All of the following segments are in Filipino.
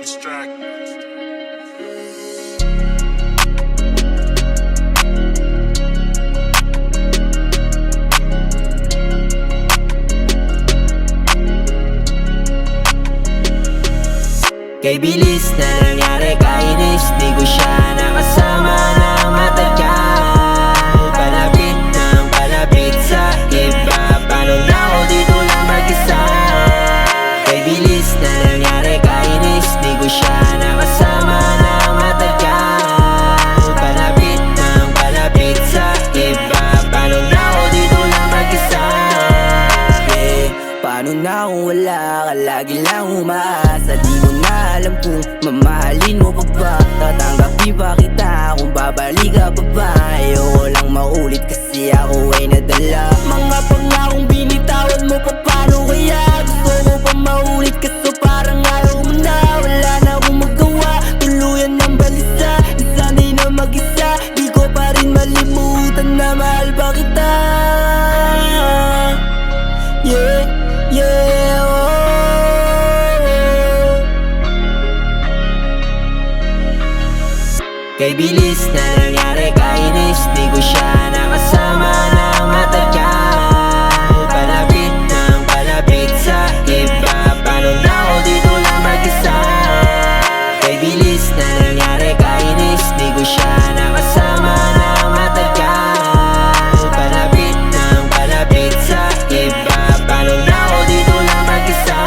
Kay bilis na nangyari, kainis di ko siya nakasama ng matagal. Palapit ng palapit sa iba, paano na ako dito lang mag-isa? Kay bilis na nangyari, kainis di ko siya nakasama ng matagal. Palapit ng palapit sa iba, paano na ako dito lang mag-isa? Paano na kung wala ka, lagi lang umaasa? Di mo na alam kung mamahalin mo pa ba, tatanggapin pa kita kung babalik ka pa ba. Ayoko lang maulit kasi ako ay nadala. Mga pangakong binitawan mo pa, paano kaya? Gusto mo pa maulit kaso parang ayaw mo na. Wala na akong magawa, tuluyan ng balisa. Sana'y na mag-isa, di ko pa rin malimutan na mahal pa kita. Yeah, yeah, oh. Kay bilis na nangyari, kainis di ko siya nakasama ng matagal. Palapit ng palapit sa iba, paano na ako dito lang mag-isa? Kay bilis na nangyari, kainis di ko siya nakasama ng matagal. Palapit ng palapit sa iba, paano na ako dito lang mag-isa?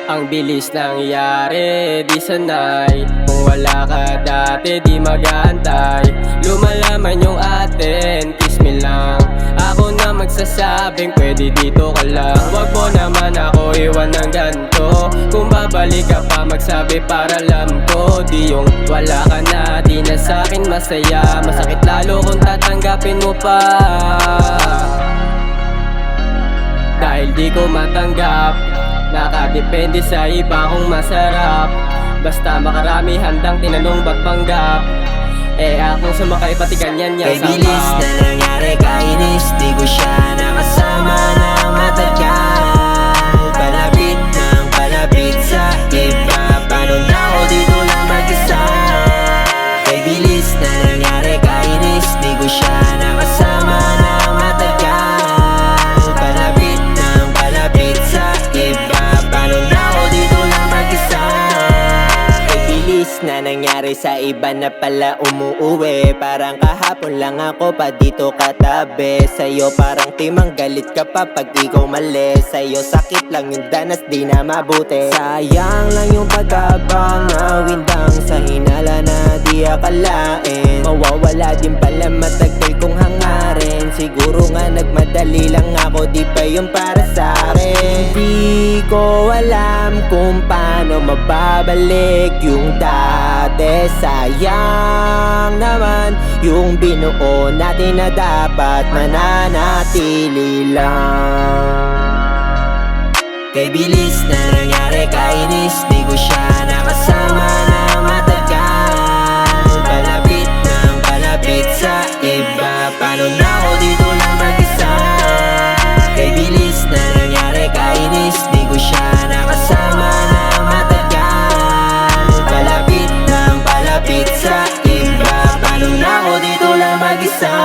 Ang bilis nangyari, di sanay. Kung wala ka dati, di mag-aantay. Lumalaman yung atin, kiss me lang. Ako na magsasabing pwede dito ka lang. Wag mo naman ako iwan ng ganto. Kung babalik ka pa magsabi para alam ko. Di yung wala ka na, di na sa'kin masaya. Masakit lalo kung tatanggapin mo pa. Dahil di ko matanggap, nakadepende sa iba kung masarap. Basta makarami handang tinanong ba't panggap. Eh akong sumakay pati ganyan niya. Kay bilis na nangyari, kainis di ko siya nakasama ng matagal. Palapit ng palapit sa iba, paano na ako dito lang mag-isa? Kay bilis na nangyari, kainis di ko siya nakasama ng matagal. Palapit ng palapit sa iba, paano na ako dito lang mag-isa? Na nangyari sa iba na pala umuuwi. Parang kahapon lang ako pa dito katabi. Sa'yo parang timang galit ka pa pag ikaw mali. Sa'yo sakit lang yung danas, di na mabuti. Sayang lang yung pagkabang na windang sa hinala na di akalain. Mawawala din pala matagal kong hangarin. Siguro nga nagmadali lang ako, di pa yung para sa'kin. Di ko alam kung paano mababalik yung dati. Sayang naman yung binuo natin na dapat mananatili lang. Kay bilis na nangyari, kainis di ko siya nakasama ng matagal. Palapit ng palapit sa iba, paano na ako dito lang mag-isa? Kay bilis na nangyari, kainis di ko siya nakasama ng matagal. Palapit ng palapit sa iba, paano na ako dito lang mag-isa?